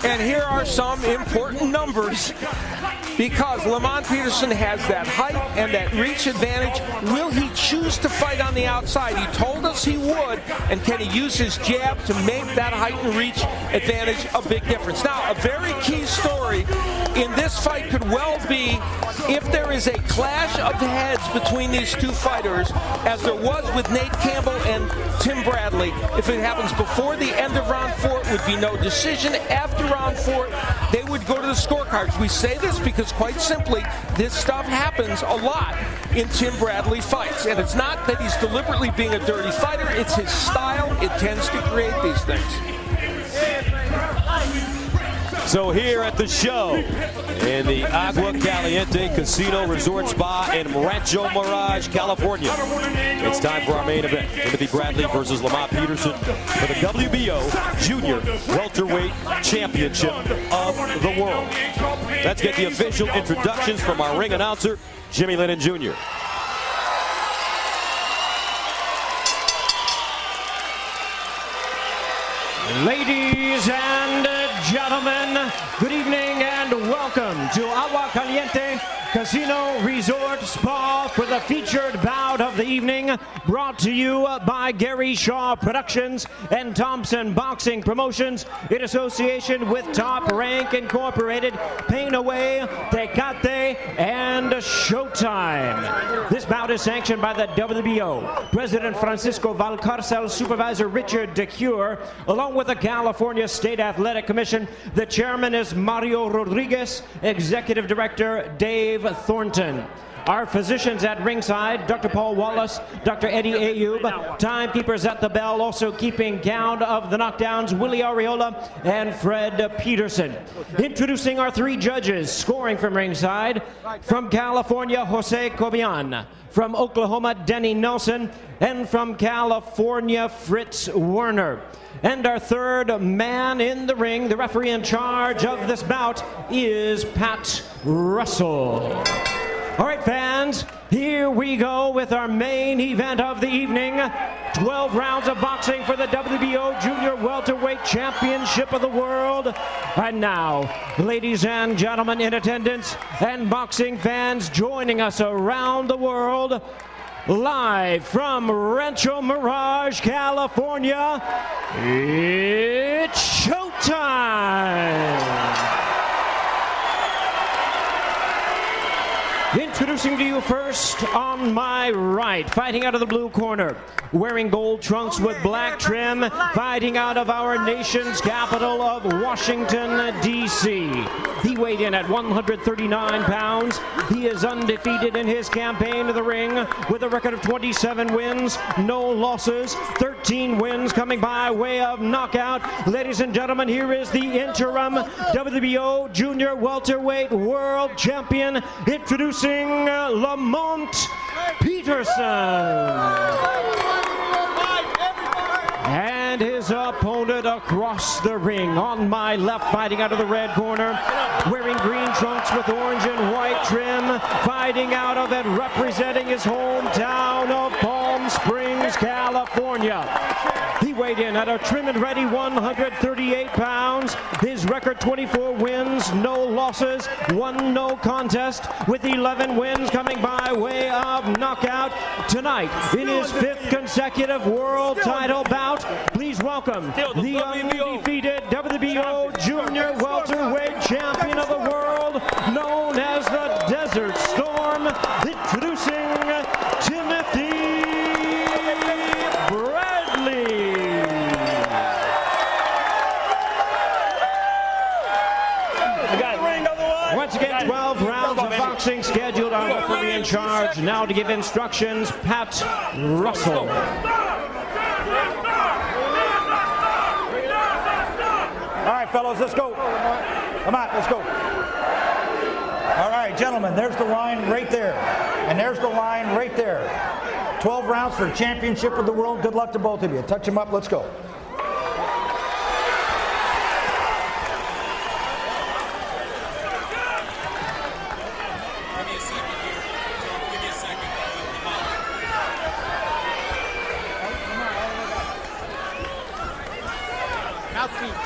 And here are some important numbers, because Lamont Peterson has that height and that reach advantage. Will he choose to fight on the outside? He told us he would, and can he use his jab to make that height and reach advantage a big difference? Now, a very key story in this fight could well be if there is a clash of heads between these two fighters, as there was with Nate Campbell and Tim Bradley. If it happens before the end of round 4, it would be no decision. After round 4, they would go to the scorecards. We say this because, quite simply, this stuff happens a lot in Tim Bradley fights. And it's not that he's deliberately being a dirty fighter. It's his style. It tends to create these things. So here at the show in the Agua Caliente Casino Resort Spa in Rancho Mirage, California, it's time for our main event. Timothy Bradley versus Lamont Peterson for the WBO Junior Welterweight Championship of the World. Let's get the official introductions from our ring announcer, Jimmy Lennon Jr. Ladies and gentlemen, good evening and welcome to Agua Caliente Casino Resort Spa for the featured bout of the evening, brought to you by Gary Shaw Productions and Thompson Boxing Promotions in association with Top Rank Incorporated, Pain Away, Tecate, and Showtime. This bout is sanctioned by the WBO, President Francisco Valcarcel, Supervisor Richard DeCure, along with the California State Athletic Commission. The chairman is Mario Rodriguez, Executive Director Dave Thornton. Our physicians at ringside, Dr. Paul Wallace, Dr. Eddie Ayub, timekeepers at the bell, also keeping count of the knockdowns, Willie Arreola and Fred Peterson. Introducing our 3 judges, scoring from ringside, from California, Jose Cobian, from Oklahoma, Denny Nelson, and from California, Fritz Werner. And our third man in the ring, the referee in charge of this bout, is Pat Russell. All right, fans, here we go with our main event of the evening. 12 rounds of boxing for the WBO Junior Welterweight Championship of the World. And now, ladies and gentlemen in attendance and boxing fans joining us around the world, live from Rancho Mirage, California, it's showtime! Introducing to you first, on my right, fighting out of the blue corner, wearing gold trunks with black trim, fighting out of our nation's capital of Washington, D.C. He weighed in at 139 pounds. He is undefeated in his campaign to the ring with a record of 27 wins, no losses, 13 wins coming by way of knockout. Ladies and gentlemen, here is the interim WBO Junior Welterweight World Champion, introducing Lamont Peterson. And his opponent across the ring. On my left, fighting out of the red corner, wearing green trunks with orange and white trim, fighting out of and representing his hometown of Palm Springs, California. He weighed in at a trim and ready 138 pounds. His record 24 wins, no losses, 1 no contest, with 11 wins coming by way of knockout. Tonight, in his 5th consecutive world title bout, please welcome the undefeated WBO Junior Welterweight Champion of the World, known as the Desert Storm, introducing Timothy Bradley. Once again, 12 rounds of boxing scheduled. Our referee in charge now to give instructions, Pat Russell. All right, fellas, let's go. Come on, let's go. All right, gentlemen, there's the line right there. And there's the line right there. 12 rounds for championship of the world. Good luck to both of you. Touch them up. Let's go.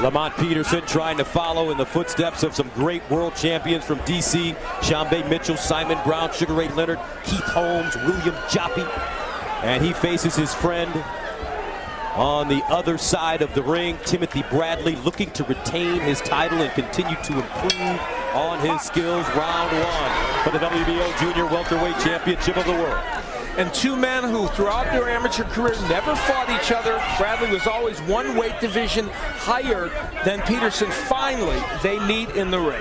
Lamont Peterson trying to follow in the footsteps of some great world champions from DC. Shambe Mitchell, Simon Brown, Sugar Ray Leonard, Keith Holmes, William Joppy. And he faces his friend on the other side of the ring, Timothy Bradley, looking to retain his title and continue to improve on his skills. Round one for the WBO Junior Welterweight Championship of the World. And two men who throughout their amateur career never fought each other. Bradley was always one weight division higher than Peterson. Finally, they meet in the ring.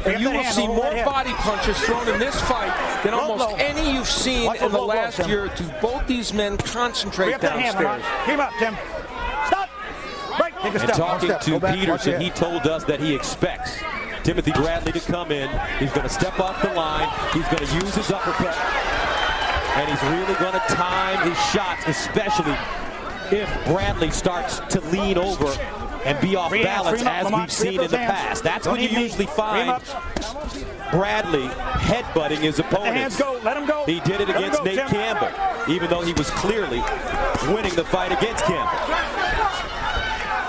And you will see more body punches thrown in this fight than almost any you've seen in the last year to both these men concentrate downstairs. Keep up, Tim. Stop. Break. Take a step. And talking to Peterson, he told us that he expects Timothy Bradley to come in. He's going to step off the line. He's going to use his uppercut. And he's really going to time his shots, especially if Bradley starts to lean over and be off balance, as we've seen in the past. That's when you usually find Bradley headbutting his opponents. Let him go. He did it against Nate Campbell, even though he was clearly winning the fight against Campbell.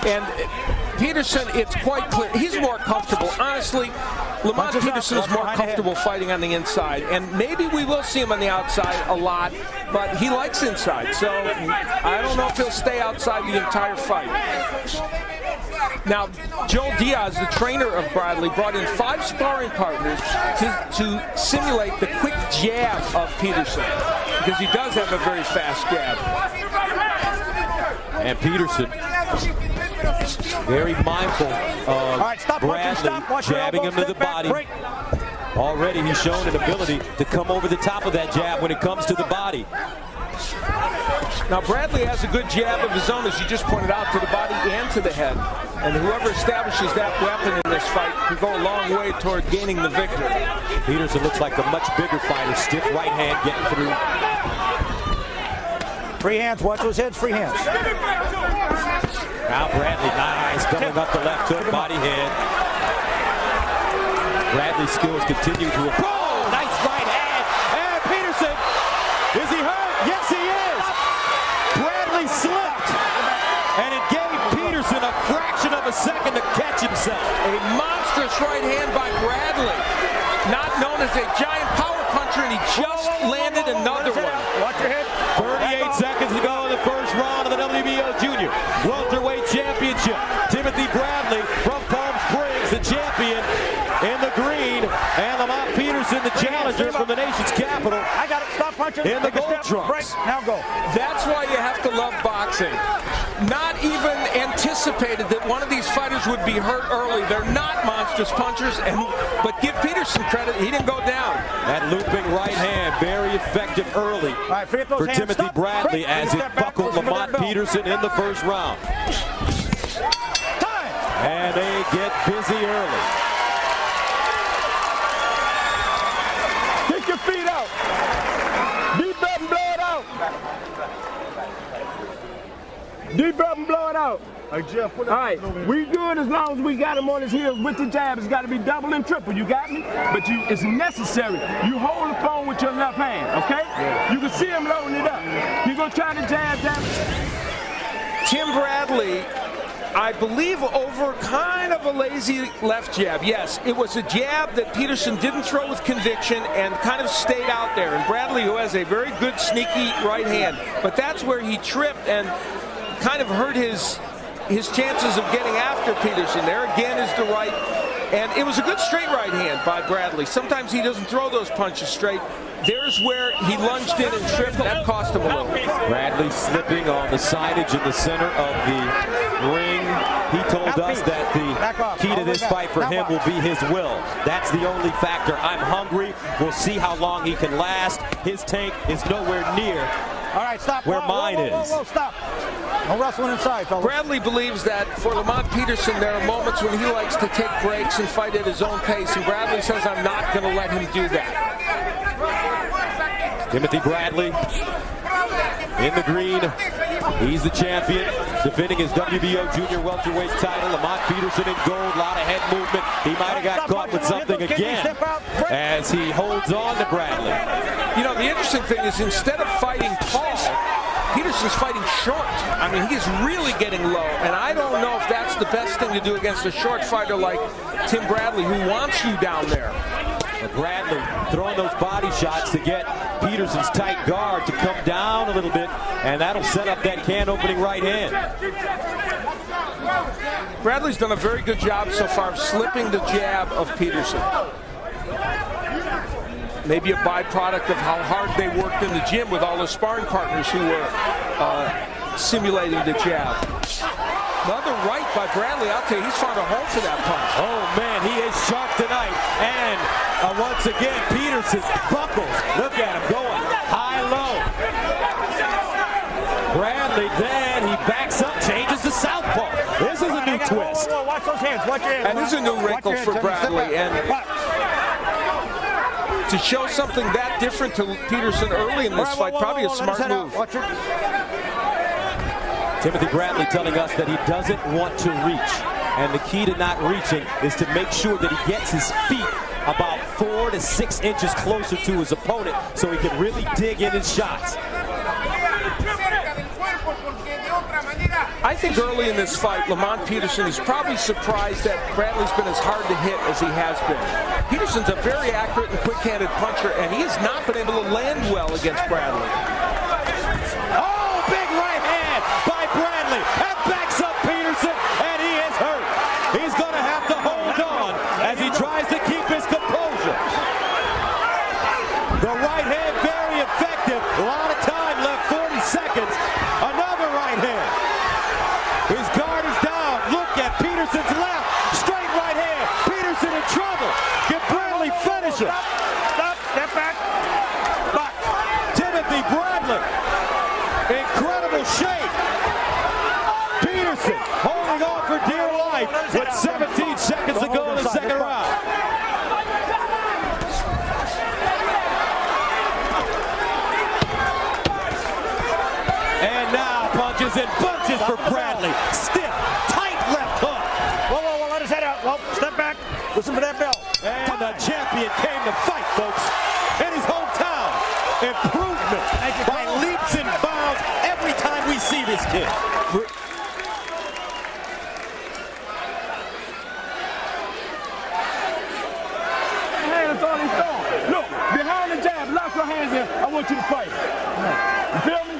And Peterson, it's quite clear, he's more comfortable. Honestly, Lamont Peterson is more comfortable fighting on the inside. And maybe we will see him on the outside a lot, but he likes inside. So I don't know if he'll stay outside the entire fight. Now, Joel Diaz, the trainer of Bradley, brought in 5 sparring partners to simulate the quick jab of Peterson, because he does have a very fast jab. And Peterson, very mindful of Bradley jabbing him to the body. Already he's shown an ability to come over the top of that jab when it comes to the body. Now Bradley has a good jab of his own, as you just pointed out, to the body and to the head. And whoever establishes that weapon in this fight can go a long way toward gaining the victory. Peterson looks like the much bigger fighter. Stiff right hand getting through. Free hands, watch those heads, free hands. Now Bradley, nice, doubling up the left hook, body head. Bradley's skills continue to improve. Oh, nice right hand. And Peterson, is he hurt? Yes, he is. Bradley slipped, and it gave Peterson a fraction of a second to catch himself. A monstrous right hand by Bradley, not known as a giant power puncher, and he just landed another one. Watch your head. 38 seconds to go in the first round of the WBO Junior Welterweight Championship. Timothy Bradley from Palm Springs, the champion in the green, and Lamont Peterson, the challenger from the nation's capital. I got it. Stop punching. In the gold trunks. Break. Now go. That's why you have to love boxing. Not even anticipated that one of these fighters would be hurt early. They're not monstrous punchers, but give Peterson credit, he didn't go down. That looping right hand, very effective early for Timothy Bradley as it buckled Lamont Peterson in the first round. And they get busy early. Kick your feet out. Deep breath and blow it out. Deep breath and blow it out. All right, we good as long as we got him on his heels with the jab. It's got to be double and triple. You got me? But it's necessary. You hold the phone with your left hand, okay? Yeah. You can see him loading it up. You gonna try to jab. Tim Bradley, I believe, over kind of a lazy left jab. Yes, it was a jab that Peterson didn't throw with conviction and kind of stayed out there. And Bradley, who has a very good sneaky right hand, but that's where he tripped and kind of hurt his chances of getting after Peterson. There again is the right, and it was a good straight right hand by Bradley. Sometimes he doesn't throw those punches straight. There's where he lunged in and tripped. That cost him a little. Bradley slipping on the signage in the center of the ring. He told us that the key to this fight for him will be his will. That's the only factor. I'm hungry. We'll see how long he can last. His tank is nowhere near where mine is. Stop. No wrestling inside, fellas. Bradley believes that for Lamont Peterson, there are moments when he likes to take breaks and fight at his own pace, and Bradley says, I'm not going to let him do that. Timothy Bradley in the green. He's the champion, defending his WBO Junior Welterweight title. Lamont Peterson in gold, a lot of head movement. He might have got caught with something again as he holds on to Bradley. You know, the interesting thing is, instead of fighting tall, Peterson's fighting short. I mean, he's really getting low, and I don't know if that's the best thing to do against a short fighter like Tim Bradley, who wants you down there. And Bradley throwing those body shots to get Peterson's tight guard to come down a little bit, and that'll set up that can-opening right hand. Bradley's done a very good job so far of slipping the jab of Peterson. Maybe a byproduct of how hard they worked in the gym with all the sparring partners who were simulating the jab. Another right by Bradley. I'll tell you, he's found a home for that punch. Oh, man, he is sharp tonight. And once again, Peterson buckles. Look at him going high-low. Bradley, then he backs up, changes to southpaw. This is a new twist. Whoa, watch those hands. Watch your hands. And this is a new wrinkle for Bradley. And to show something that different to Peterson early in this fight, probably a smart move. Timothy Bradley telling us that he doesn't want to reach. And the key to not reaching is to make sure that he gets his feet about 4 to 6 inches closer to his opponent so he can really dig in his shots. I think early in this fight, Lamont Peterson is probably surprised that Bradley's been as hard to hit as he has been. Peterson's a very accurate and quick-handed puncher, and he has not been able to land well against Bradley. Oh, big right hand by Bradley. That backs up Peterson, and he is hurt. He's going to have to hold on as he tries to keep his composure. The right hand, very effective. A lot of time left, 40 seconds. Another right hand. His guard is down. Look at Peterson's left. Straight right hand. Peterson in trouble. Can Bradley finish him? Stop. Step back. Back. Timothy Bradley. Incredible shape. Peterson holding on for dear life with 17 seconds to go in the second round. And now punches and bunches for Bradley. Stiff, tight left hook. Whoa, let his head out. Whoa, step back. Listen for that bell. And the champion came to fight, folks. In his hometown. Improvement by leaps and bounds every time we see this kid. Hands on his thumb. Look, behind the jab, lock your hands in. I want you to fight. You feel me?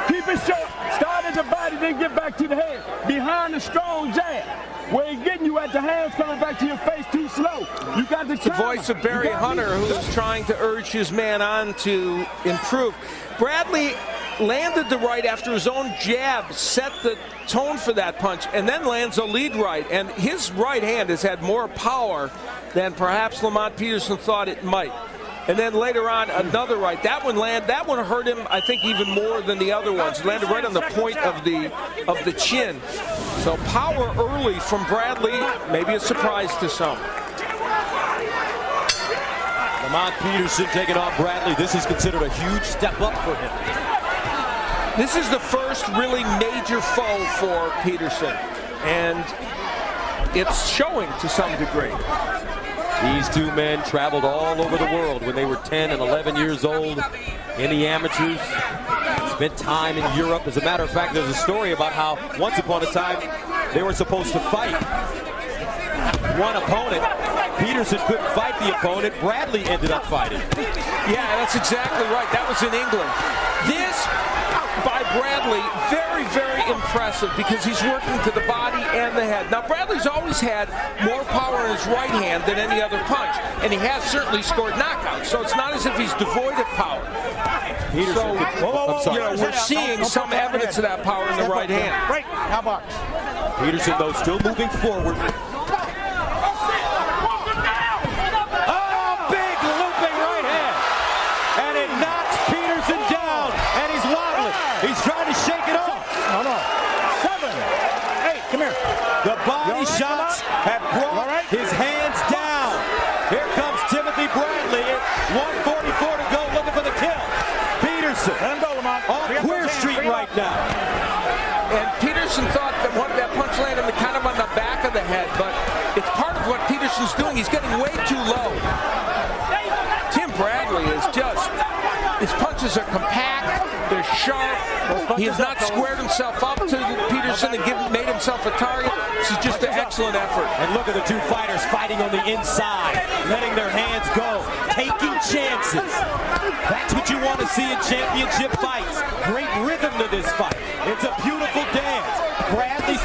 Keep it short. Start at the body, then get back to the head. Behind the strong jab. Where he's getting you at the hands coming back to your face too slow. You got the voice of Barry Hunter, who's trying to urge his man on to improve. Bradley landed the right after his own jab set the tone for that punch, and then lands a lead right. And his right hand has had more power than perhaps Lamont Peterson thought it might. And then later on, another right. That one hurt him, I think, even more than the other ones. Landed right on the point of the chin. So power early from Bradley, maybe a surprise to some. Lamont Peterson taking off Bradley. This is considered a huge step up for him. This is the first really major foe for Peterson, and it's showing to some degree. These two men traveled all over the world when they were 10 and 11 years old in the amateurs. Spent time in Europe. As a matter of fact, there's a story about how once upon a time they were supposed to fight one opponent. Peterson couldn't fight the opponent. Bradley ended up fighting. Yeah, that's exactly right. That was in England. This by Bradley, very, very impressive because he's working to the body and the head. Now, Bradley's always had more power in his right hand than any other punch, and he has certainly scored knockouts, so it's not as if he's devoid of power. Peterson, we're seeing some evidence of that power in the right hand. Right, how about? Peterson, though, still moving forward. He's trying to shake it off. No. 7, 8, come here. The body shots have brought his hands down. Here comes Timothy Bradley. 1:44 to go, looking for the kill. Peterson Let him go, Lamont. on Queer Street right now. And Peterson thought that punch landed kind of on the back of the head, but it's part of what Peterson's doing. He's getting way too low. Tim Bradley is just, his punches are compact, they're sharp. He has not squared himself up to Peterson and made himself a target. This is just an excellent effort. And look at the two fighters fighting on the inside, letting their hands go, taking chances. That's what you want to see in championship fights. Great rhythm to this fight. It's a beautiful dance. Bradley's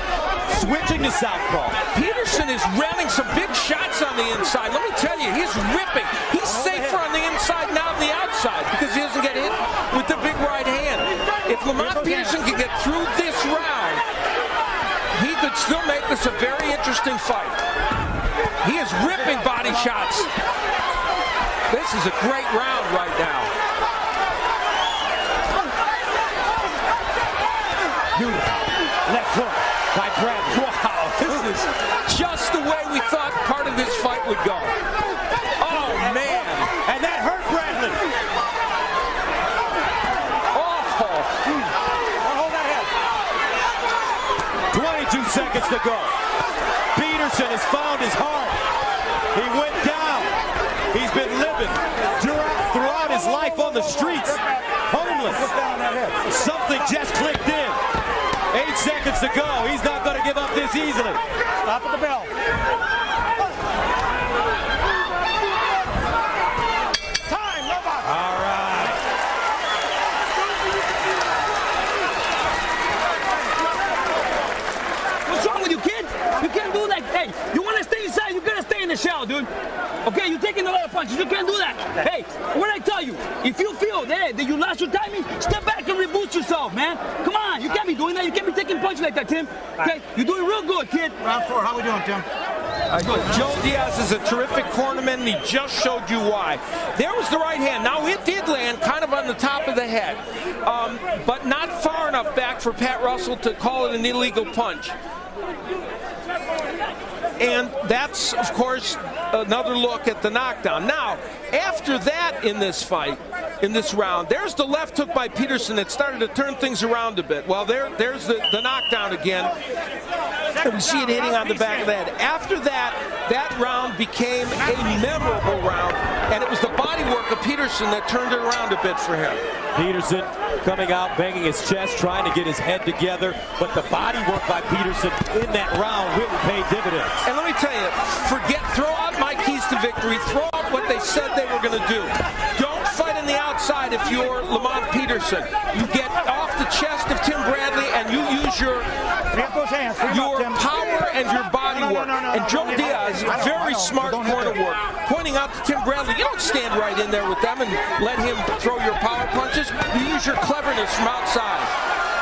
switching to southpaw. Peterson is rounding some big shots on the inside. Let me tell you, he's ripping. He's safer on the inside now than the outside because he doesn't get hit with the big right hand. If Lamont Peterson can get through this round, he could still make this a very interesting fight. He is ripping body shots. This is a great round right now. Left hook by Bradley. Wow, this is just the way we thought part of this fight would go. Oh, man. And that hurt Bradley. Oh. Hold that head. 22 seconds to go. Peterson has found his heart. He went down. He's been living throughout his life on the streets. Homeless. Something just clicked in. 8 seconds to go. He's not going to give up this easily. Stop at the bell. Time, nobody. All right. What's wrong with you, kid? You can't do that. Hey, you want to stay inside, you got to stay in the shell, dude. Okay, you're taking a lot of punches. You can't do that. Hey, what did I tell you? If you feel that you lost your timing, step back and reboost yourself, man. Come on, you can't be doing that. You can't be taking punches like that, Tim. Okay, you're doing real good, kid. Round 4, how we doing, Tim? Joe Diaz is a terrific cornerman, and he just showed you why. There was the right hand. Now, it did land kind of on the top of the head, but not far enough back for Pat Russell to call it an illegal punch. And that's, of course, another look at the knockdown. Now, after that in this fight, in this round, there's the left hook by Peterson that started to turn things around a bit. Well, there's the knockdown again. And we see it hitting on the back of the head. After that, that round became a memorable round, and it was the body work of Peterson that turned it around a bit for him. Peterson coming out, banging his chest, trying to get his head together, but the body work by Peterson in that round really paid dividends. And let me tell you, throw out my keys to victory, throw out what they said they were going to do. Don't fight on the outside if you're Lamont Peterson. You get off the chest of Tim Bradley and you use your power and your body work. And Joe Diaz, very smart corner work, pointing out to Tim Bradley, you don't stand right in there with them and let him throw your power punches. You use your cleverness from outside.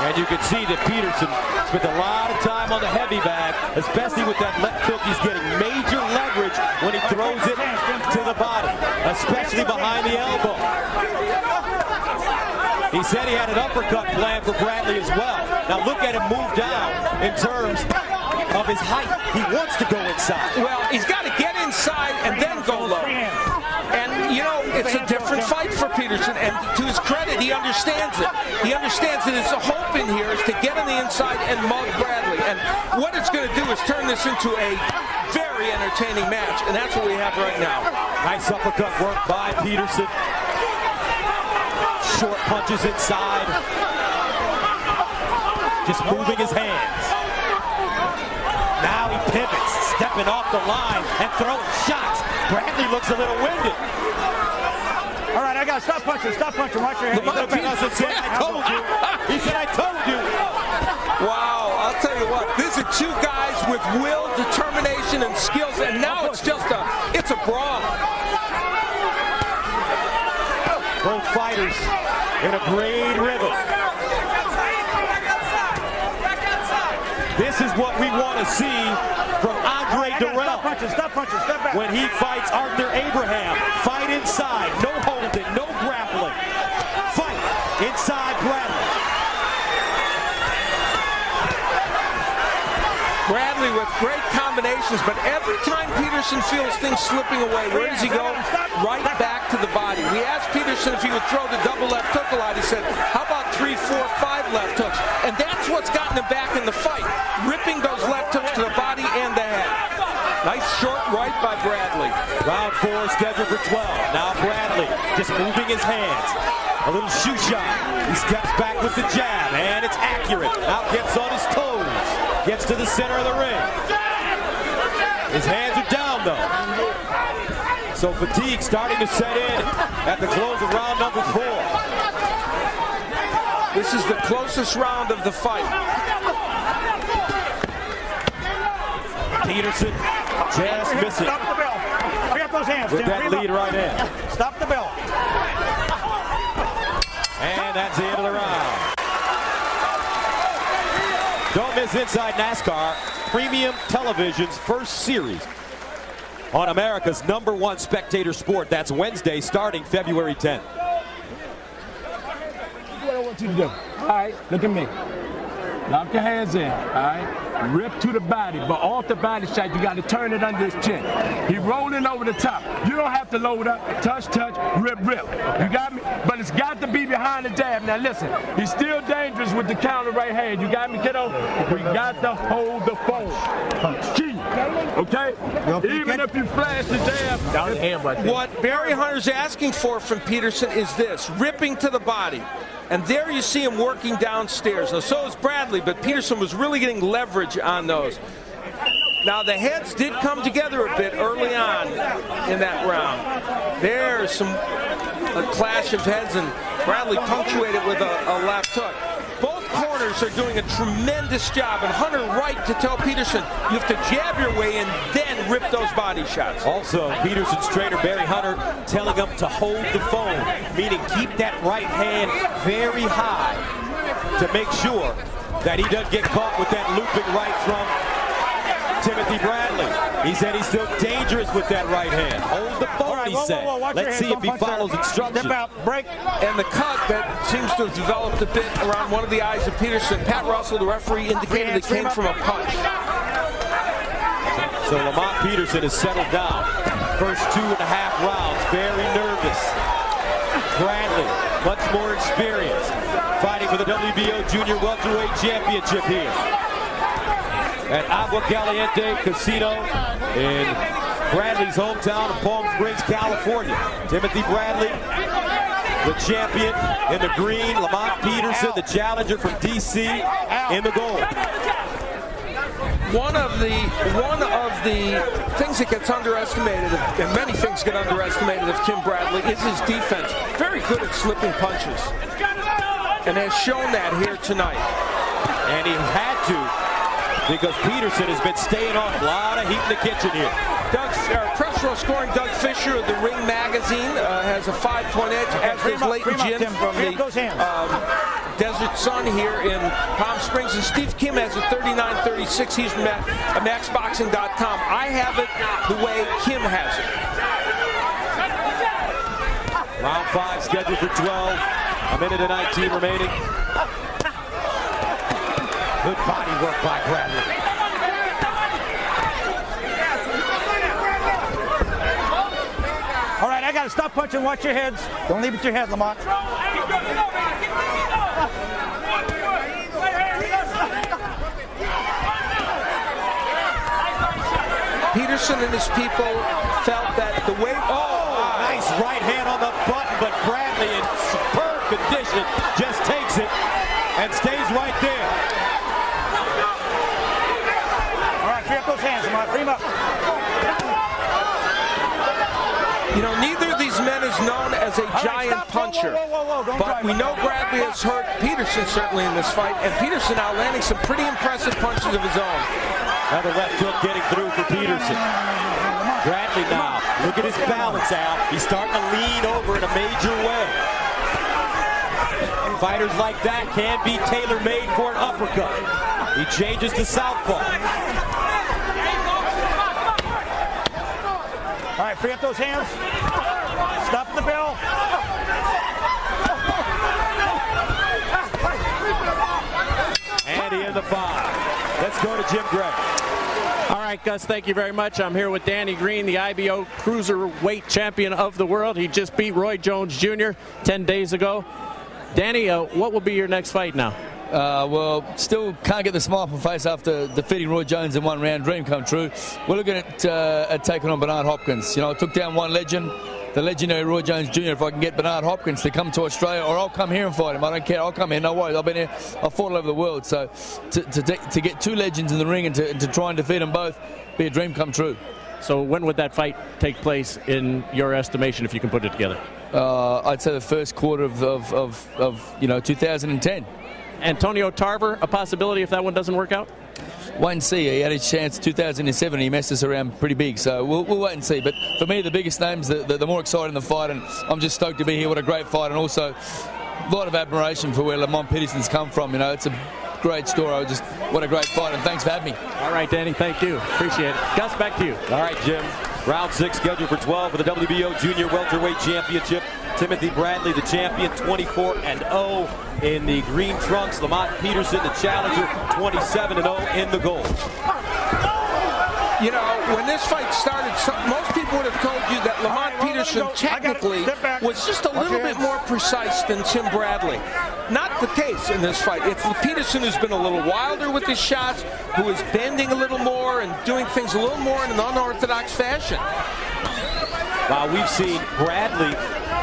And you can see that Peterson spent a lot of time on the heavy bag, especially with that left hook. He's getting major leverage when he throws it to the body, especially behind the elbow. He said he had an uppercut planned for Bradley as well. Now look at him move down in terms of his height. He wants to go inside. Well, he's got to get inside and then go low. And, you know, it's a different fight for Peterson. And to his credit, he understands it. He understands that his hope in here is to get on the inside and mug Bradley. And what it's going to do is turn this into a very entertaining match. And that's what we have right now. Nice uppercut work by Peterson. Short punches inside. Just moving his hands. Now he pivots, stepping off the line and throwing shots. Bradley looks a little winded. All right, I got to stop punching, watch your hands. Lamont Peterson said, I told you. He said, I told you. Wow, I'll tell you what, these are two guys with will, determination, and skills, and now it's just it's a brawl. Both fighters in a great rhythm. This is what we want to see from Andre Durrell. Stop punching, step back. When he fights Arthur Abraham. Fight inside, no holding, no grappling. Fight inside Bradley. Bradley with great combinations, but every time Peterson feels things slipping away, where does he go? Right back to the body. We asked Peterson if he would throw the double left hook a lot. He said, how about 3, 4, 5 left hooks? And that's what's gotten him back in the fight, ripping those left hooks to the body and the head. Nice short right by Bradley. Round 4 scheduled for 12. Now Bradley just moving his hands. A little shoe shot. He steps back with the jab, and it's accurate. Now gets on his toes. Gets to the center of the ring. His hands are down, though. So fatigue starting to set in at the close of round number 4. This is the closest round of the fight. Peterson just missing. Stop the bell. Free up those hands, with Tim. that lead right in. Stop the bell. And that's the end of the round. Don't miss Inside NASCAR, Premium Television's first series on America's #1 spectator sport. That's Wednesday, starting February 10th. Here's what I want you to do. All right, look at me. Lock your hands in, all right? Rip to the body, but off the body shot, you got to turn it under his chin. He rolling over the top. You don't have to load up. Touch, touch, rip, rip. You got me? But it's got to be behind the jab. Now listen, he's still dangerous with the counter right hand. You got me, kiddo? We got to hold the phone. Key, okay? Even if you flash the jab, down the hand right there. What Barry Hunter's asking for from Peterson is this, ripping to the body. And there you see him working downstairs. Now, so is Bradley, but Peterson was really getting leverage on those. Now, the heads did come together a bit early on in that round. There's a clash of heads, and Bradley punctuated with a left hook. Both corners are doing a tremendous job, and Hunter right to tell Peterson, you have to jab your way in, then rip those body shots. Also, Peterson's trainer, Barry Hunter, telling him to hold the phone, meaning keep that right hand very high to make sure that he doesn't get caught with that looping right from Timothy Bradley. He said he's still dangerous with that right hand. Hold the phone, he said. Let's see if he follows instructions. Step out, break. And the cut that seems to have developed a bit around one of the eyes of Peterson. Pat Russell, the referee, indicated it came from a punch. So Lamont Peterson has settled down. First 2.5 rounds, very nervous. Bradley, much more experience, fighting for the WBO Junior Welterweight Championship here at Agua Caliente Casino in Bradley's hometown of Palm Springs, California. Timothy Bradley, the champion in the green. Lamont Peterson, the challenger from DC, in the gold. One of the things that gets underestimated, and many things get underestimated of Tim Bradley, is his defense. Very good at slipping punches, and has shown that here tonight. And he had to, because Peterson has been staying on a lot of heat in the kitchen here. Press row scoring Doug Fisher of the Ring Magazine has a 5-point edge, as does Leighton Jim from the Desert Sun here in Palm Springs. And Steve Kim has a 39-36. He's from MaxBoxing.com. I have it the way Kim has it. Round 5 scheduled for 12. A minute and 19 remaining. Good body work by Bradley. All right, I got to stop punching. Watch your heads. Don't leave it to your head, Lamont. Peterson and his people felt that the way... Nice right hand on the button, but Bradley in superb condition just takes it and stays right there. All right, free up those hands, Lamont. Free them up. You know, neither of these men is known as a giant puncher. But we know Bradley has hurt Peterson certainly in this fight, and Peterson now landing some pretty impressive punches of his own. Another left hook getting through for Peterson. Bradley now, look at his balance, Al. He's starting to lean over in a major way. Fighters like that can be tailor-made for an uppercut. He changes to southpaw. All right, free up those hands. Stop the bell. And he in the 5. Let's go to Jim Gray. All right, Gus, thank you very much. I'm here with Danny Green, the IBO Cruiserweight Champion of the world. He just beat Roy Jones Jr. 10 days ago. Danny, what will be your next fight now? Well, still can't get the smile off my face after defeating Roy Jones in 1 round. Dream come true. We're looking at taking on Bernard Hopkins. You know, I took down one legend, the legendary Roy Jones Jr. If I can get Bernard Hopkins to come to Australia, or I'll come here and fight him. I don't care. I'll come here. No worries. I've been here. I've fought all over the world. So to get 2 legends in the ring and to try and defeat them both, be a dream come true. So when would that fight take place in your estimation, if you can put it together? I'd say the first quarter of 2010. Antonio Tarver, a possibility if that one doesn't work out? Wait and see. He had his chance 2007. He messed us around pretty big, so we'll wait and see. But for me, the biggest names, the more exciting the fight, and I'm just stoked to be here. What a great fight, and also a lot of admiration for where Lamont Peterson's come from. You know, it's a great story. What a great fight, and thanks for having me. All right, Danny, thank you. Appreciate it. Gus, back to you. All right, Jim. Round 6 scheduled for 12 for the WBO Junior Welterweight Championship. Timothy Bradley, the champion, 24-0 in the green trunks. Lamont Peterson, the challenger, 27-0 in the gold. You know, when this fight started, most people would have told you that Lamont Peterson technically was just a little bit more precise than Tim Bradley. Not the case in this fight. It's Peterson who's been a little wilder with his shots, who is bending a little more and doing things a little more in an unorthodox fashion. Wow, we've seen Bradley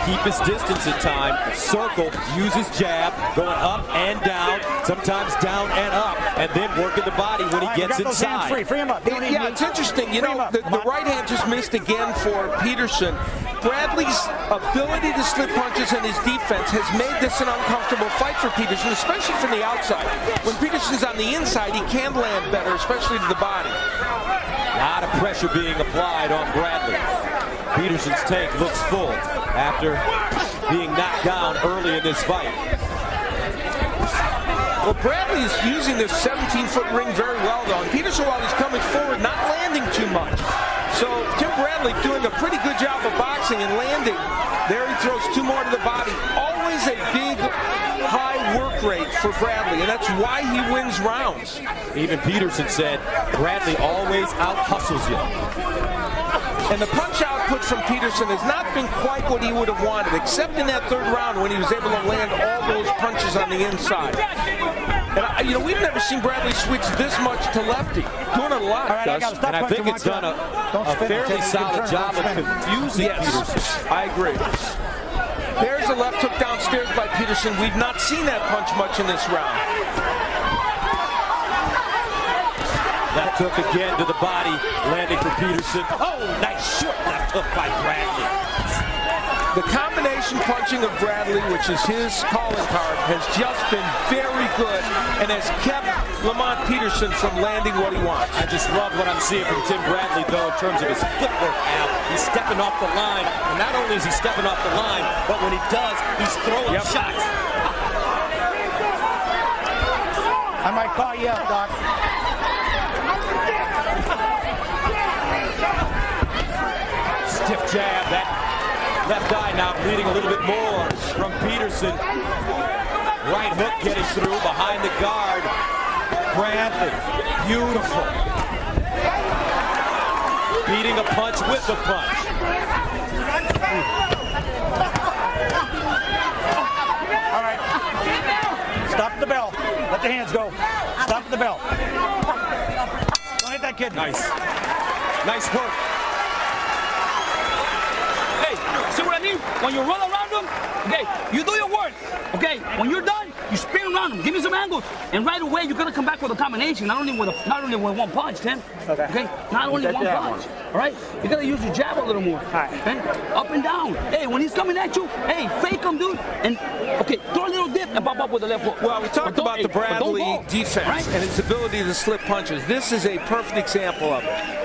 keep his distance at time, circle, use his jab, going up and down, sometimes down and up, and then working the body when he gets inside. Free him up. Yeah, it's interesting. You know, the right hand just missed again for Peterson. Bradley's ability to slip punches and his defense has made this an uncomfortable fight for Peterson, especially from the outside. When Peterson's on the inside, he can land better, especially to the body. A lot of pressure being applied on Bradley. Peterson's tank looks full after being knocked down early in this fight. Well, Bradley is using this 17-foot ring very well, though. And Peterson, while he's coming forward, not landing too much. So Tim Bradley doing a pretty good job of boxing and landing. There he throws 2 more to the body. Always a big, high work rate for Bradley, and that's why he wins rounds. Even Peterson said Bradley always out-hustles you. And the punch output from Peterson has not been quite what he would have wanted, except in that 3rd round when he was able to land all those punches on the inside. And, you know, we've never seen Bradley switch this much to lefty. Doing it a lot, Gus. And I think it's done a fairly solid job of confusing Peterson. I agree. There's a left hook downstairs by Peterson. We've not seen that punch much in this round. Left hook again to the body, landing for Peterson. Oh, nice short left hook by Bradley. The combination punching of Bradley, which is his calling card, has just been very good and has kept Lamont Peterson from landing what he wants. I just love what I'm seeing from Tim Bradley, though, in terms of his footwork, Al. He's stepping off the line, and not only is he stepping off the line, but when he does, he's throwing shots. I might call you up, Doc. Stiff jab, that left eye now bleeding a little bit more from Peterson. Right hook getting through behind the guard. Bradley, beautiful. Beating a punch with the punch. All right. Stop the bell. Let the hands go. Stop the bell. Don't hit that kid. Nice. Nice work. See what I mean? When you run around them, okay, you do your work. Okay, when you're done, you spin around them, give me some angles, and right away you're gonna come back with a combination. Not only with one punch, Tim. Okay. Not only one punch. All right. You gotta use your jab a little more. Okay. Up and down. Hey, when he's coming at you, hey, fake him, dude, and okay, throw a little dip and pop up with the left hook. Well, we talked about the Bradley defense and his ability to slip punches. This is a perfect example of it.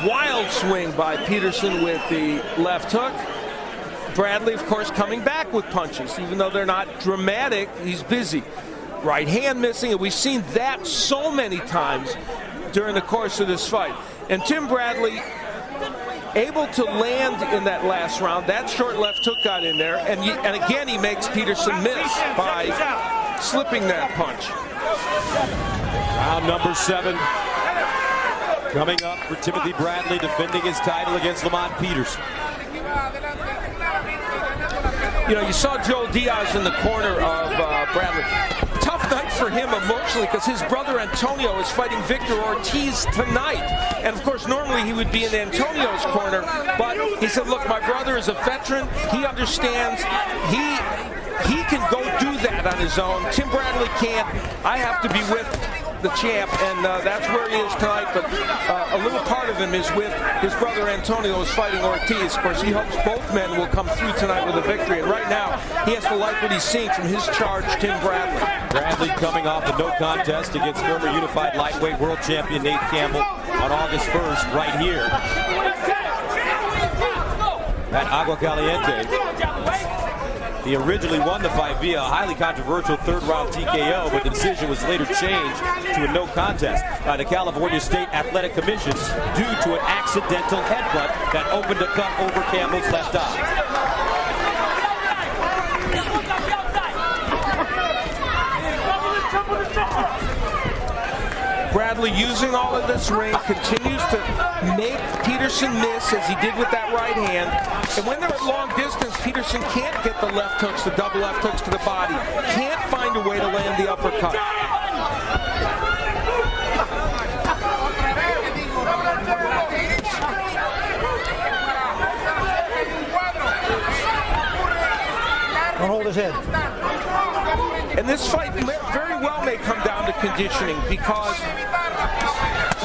Wild swing by Peterson with the left hook. Bradley, of course, coming back with punches. Even though they're not dramatic, he's busy. Right hand missing, and we've seen that so many times during the course of this fight. And Tim Bradley able to land in that last round. That short left hook got in there, and again he makes Peterson miss by slipping that punch. Round number 7. Coming up for Timothy Bradley, defending his title against Lamont Peterson. You know, you saw Joe Diaz in the corner of Bradley. tough night for him emotionally because his brother Antonio is fighting Victor Ortiz tonight. And of course, normally he would be in Antonio's corner, but he said, look, my brother is a veteran. He understands. He can go do that on his own. Tim Bradley can't. I have to be with the champ, and that's where he is tonight. But a little part of him is with his brother Antonio, is fighting Ortiz. Of course, he hopes both men will come through tonight with a victory. And right now, he has to like what he's seeing from his charge, Tim Bradley. Bradley coming off the no contest against former unified lightweight world champion Nate Campbell on August 1st, right here at Agua Caliente. He originally won the fight via a highly controversial third-round TKO, but the decision was later changed to a no contest by the California State Athletic Commission due to an accidental headbutt that opened a cut over Campbell's left eye. Bradley, using all of this ring, continues to make Peterson miss as he did with that right hand. And when they're at long distance, Peterson can't get the left hooks, the double left hooks to the body. Can't find a way to land the uppercut. Don't hold his head. And this fight very well may come down to conditioning because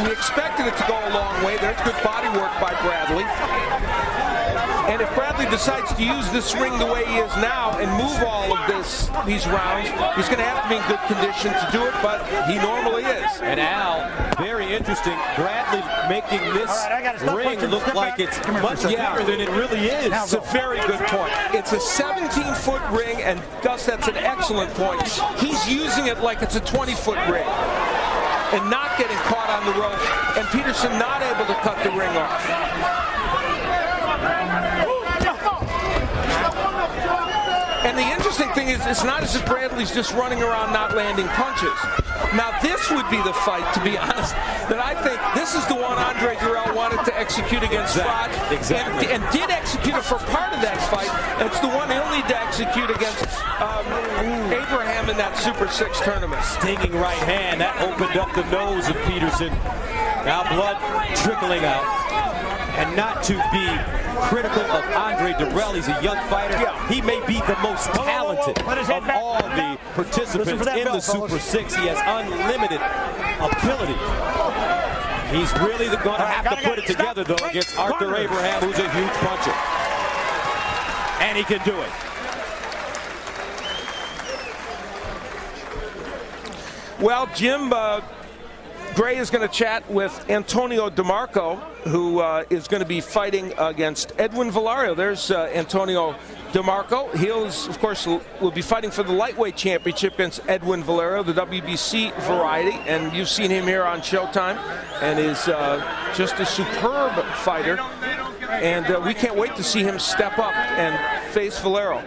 we expected it to go a long way. There's good body work by Bradley. And if Bradley decides to use this ring the way he is now and move all of these rounds, he's going to have to be in good condition to do it, but he normally is. And Al, very interesting, Bradley making this ring look like it's much bigger than it really is. It's a very good point. It's a 17-foot ring, and Gus, that's an excellent point. He's using it like it's a 20-foot ring and not getting caught on the rope, and Peterson not able to cut the ring off. And the interesting thing is, it's not as if Bradley's just running around not landing punches. Now, this would be the fight, to be honest, that I think this is the one Andre Durrell wanted to execute against Frotch. Exactly. And did execute it for part of that fight. It's the one he'll need to execute against Abraham in that Super 6 tournament. Stinging right hand, that opened up the nose of Peterson. Now blood trickling out. And not to be critical of Andre Durrell, he's a young fighter. He may be the most talented of all the participants in the Super 6. He has unlimited ability. He's really going to have to put it together, though, against Arthur Abraham, who's a huge puncher. And he can do it. Well, Jim, Gray is going to chat with Antonio DeMarco, who is going to be fighting against Edwin Valario. There's Antonio DeMarco. He'll, of course, will be fighting for the lightweight championship against Edwin Valario, the WBC variety. And you've seen him here on Showtime, and is just a superb fighter. And we can't wait to see him step up and face Valario.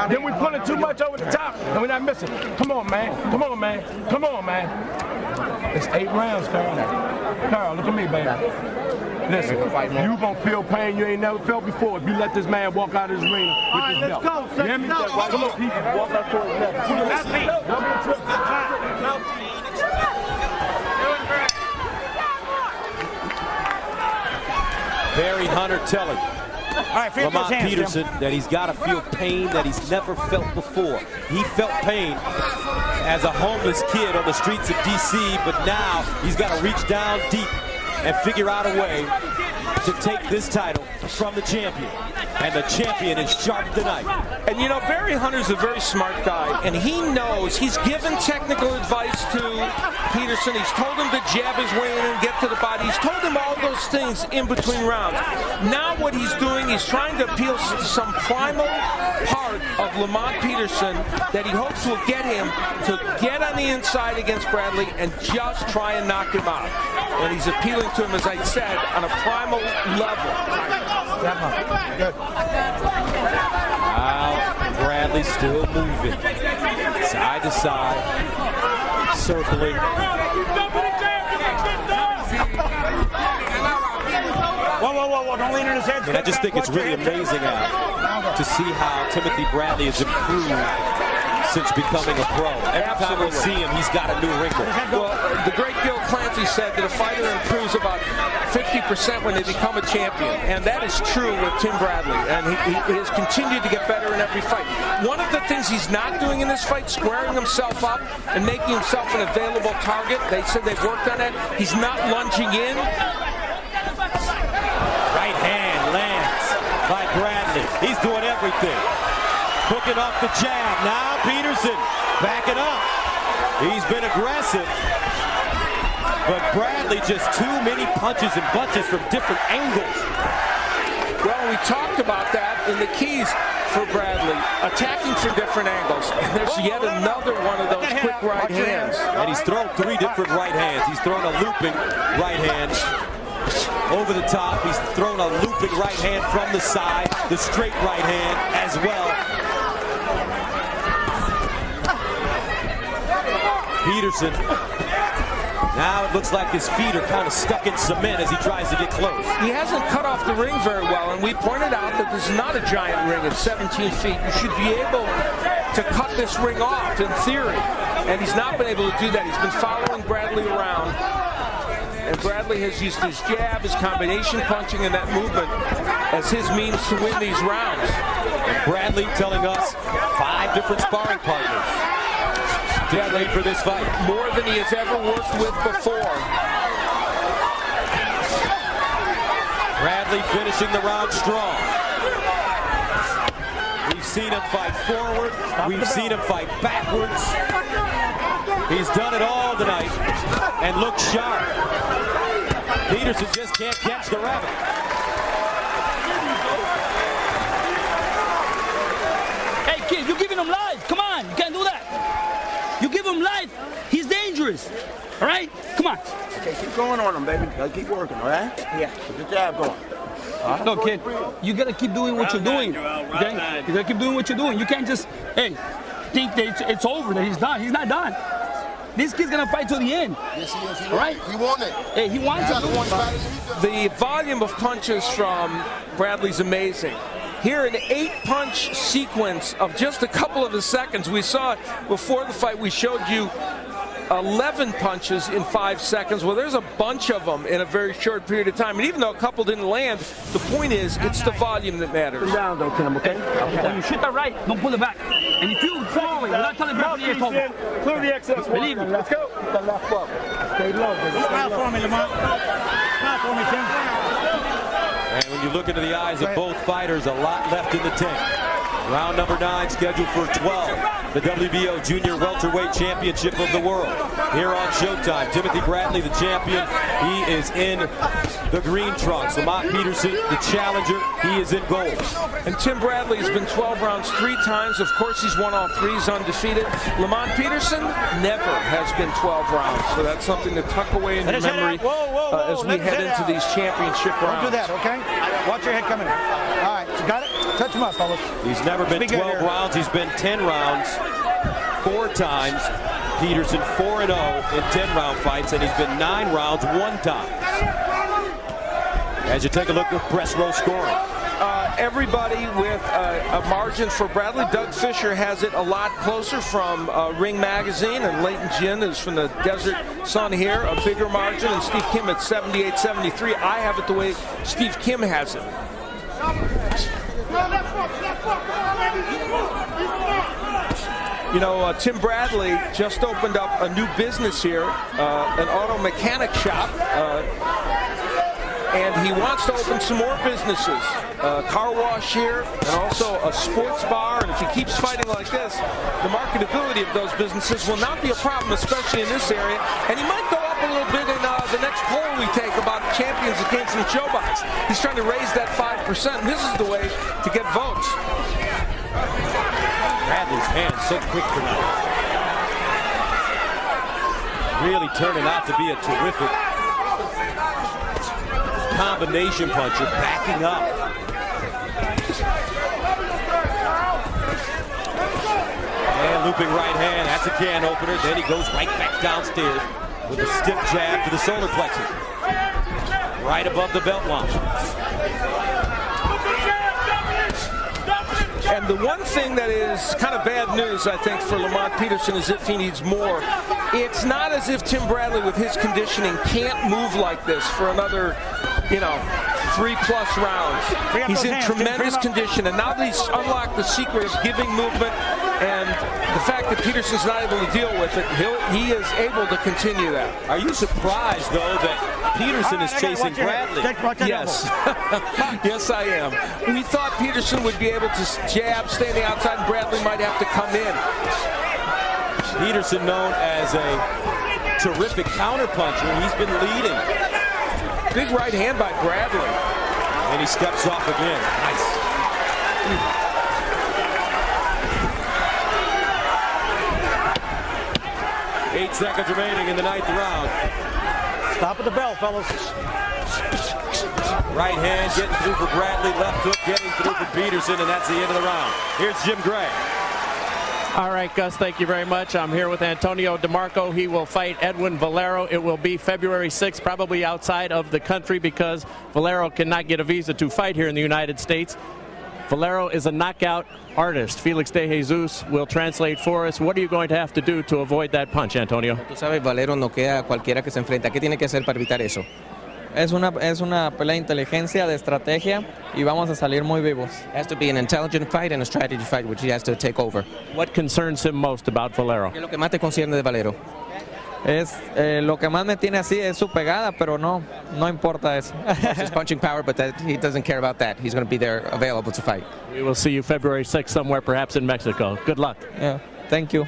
Then we pulling too much over the top, and we're not missing. Come on, man. Come on, man. Come on, man. It's 8 rounds, Carl. Carl, look at me, baby. Listen, you gonna feel pain you ain't never felt before if you let this man walk out of his ring with his belt. Let's go. You hear me? Come on, people. Walk out towards the left. That's me. Barry Hunter telling Lamont Peterson that he's got to feel pain that he's never felt before. He felt pain as a homeless kid on the streets of D.C., but now he's got to reach down deep and figure out a way to take this title from the champion. And the champion is sharp tonight. And you know, Barry Hunter's a very smart guy, and he knows, he's given technical advice to Peterson. He's told him to jab his way in and get to the body. He's told him all those things in between rounds. Now what he's doing, he's trying to appeal to some primal part of Lamont Peterson that he hopes will get him to get on the inside against Bradley and just try and knock him out. And he's appealing to him, as I said, on a primal level. Good. Now Bradley still moving side to side, circling. Whoa, Whoa, don't lean on his head. And I just think it's really amazing, Al, to see how Timothy Bradley has improved since becoming a pro. Every time we see him, he's got a new wrinkle. Well, the great Gil Clancy said that a fighter improves about 50% when they become a champion, and that is true with Tim Bradley, and he has continued to get better in every fight. One of the things he's not doing in this fight, squaring himself up and making himself an available target. They said they've worked on that. He's not lunging in. Right hand lands by Bradley. He's doing everything. Hooking off the jab. Now Peterson backing up. He's been aggressive. But Bradley just too many punches and bunches from different angles. Well, we talked about that in the keys for Bradley, attacking from different angles. And there's yet another one of those quick right hands. And he's thrown 3 different right hands. He's thrown a looping right hand over the top. He's thrown a looping right hand from the side, the straight right hand as well. Peterson. Now it looks like his feet are kind of stuck in cement as he tries to get close. He hasn't cut off the ring very well, and we pointed out that this is not a giant ring at 17 feet. You should be able to cut this ring off in theory, and he's not been able to do that. He's been following Bradley around, and Bradley has used his jab, his combination punching, and that movement as his means to win these rounds. And Bradley telling us 5 different sparring partners. Get ready for this fight. More than he has ever worked with before. Bradley finishing the round strong. We've seen him fight forward. We've seen him fight backwards. He's done it all tonight and looks sharp. Peterson just can't catch the rabbit. Hey, kid, you're giving him life. Come on, you can't do that. You give him life, he's dangerous. All right? Come on. Okay, keep going on him, baby. Gotta keep working, all right? Yeah. Get the jab going. No, kid, you gotta keep doing what you're doing. Okay? You gotta keep doing what you're doing. You can't just, hey, think that it's over, that he's done. He's not done. This kid's gonna fight till the end. Yes, he is. All right? He won it. Hey, he wants it. The volume of punches from Bradley's amazing. Here, an 8-punch sequence of just a couple of seconds. We saw it before the fight. We showed you 11 punches in 5 seconds. Well, there's a bunch of them in a very short period of time. And even though a couple didn't land, the point is it's the volume that matters. Put down though, Tim, okay? When you shoot that right, don't pull it back. And if you fall without telling me it's over. Clear the excess. Believe me. Let's go. The left up. Stay low. Smile for me, Lamont. Smile for me, Tim. And when you look into the eyes of both fighters, a lot left in the tank. Round number 9 scheduled for 12. The WBO Junior Welterweight Championship of the World. Here on Showtime, Timothy Bradley, the champion. He is in the green trunks. Lamont Peterson, the challenger. He is in gold. And Tim Bradley has been 12 rounds 3 times. Of course, he's won all 3. He's undefeated. Lamont Peterson never has been 12 rounds. So that's something to tuck away in your memory as we head into these championship rounds. Don't do that, okay? Watch your head coming in. All right, you got it? Touch him up, fellas. He's never been 12 rounds. He's been 10 rounds 4 times. Peterson 4-0 in 10-round fights, and he's been 9 rounds 1 time. As you take a look at press row scoring. Everybody with a margin for Bradley. Doug Fisher has it a lot closer from Ring Magazine, and Leighton Jin is from the Desert Sun here, a bigger margin, and Steve Kim at 78-73. I have it the way Steve Kim has it. You know, Tim Bradley just opened up a new business here, an auto mechanic shop, and he wants to open some more businesses. Car wash here, and also a sports bar, and if he keeps fighting like this, the marketability of those businesses will not be a problem, especially in this area, and he might go up a little bit in the next poll we take about champions that came from Showbox. He's trying to raise that 5%, and this is the way to get votes. Bradley's hands so quick tonight. Really turning out to be a terrific combination puncher, backing up. And looping right hand, that's a can opener. Then he goes right back downstairs with a stiff jab to the solar plexus. right above the belt line. And the one thing that is kind of bad news, I think, for Lamont Peterson is if he needs more. It's not as if Tim Bradley, with his conditioning, can't move like this for another, 3+ rounds. He's in tremendous condition, and now that he's unlocked the secret of giving movement and the fact that Peterson's not able to deal with it, he is able to continue that. Are you surprised, though, that Peterson is chasing Bradley? Yes. Yes, I am. We thought Peterson would be able to jab, stay on the outside, and Bradley might have to come in. Peterson, known as a terrific counterpuncher, he's been leading. Big right hand by Bradley. And he steps off again. Nice. 8 seconds remaining in the 9th round. Stop at the bell, fellas. Right hand getting through for Bradley. Left hook getting through for Peterson, and that's the end of the round. Here's Jim Gray. All right, Gus, thank you very much. I'm here with Antonio DeMarco. He will fight Edwin Valero. It will be February 6th, probably outside of the country because Valero cannot get a visa to fight here in the United States. Valero is a knockout artist. Felix De Jesus will translate for us. What are you going to have to do to avoid that punch, Antonio? Tú sabes, Valero noquea a cualquiera que se enfrenta. ¿Qué tiene que hacer para evitar eso? Es una pelea de inteligencia, de estrategia, y vamos a salir muy vivos. It has to be an intelligent fight and a strategy fight, which he has to take over. What concerns him most about Valero? ¿Qué es lo que más te concierne de Valero? Lo que más me tiene así es su pegada, pero no importa eso. His punching power, but he doesn't care about that. He's going to be there available to fight. We will see you February 6th somewhere, perhaps in Mexico. Good luck. Yeah. Thank you.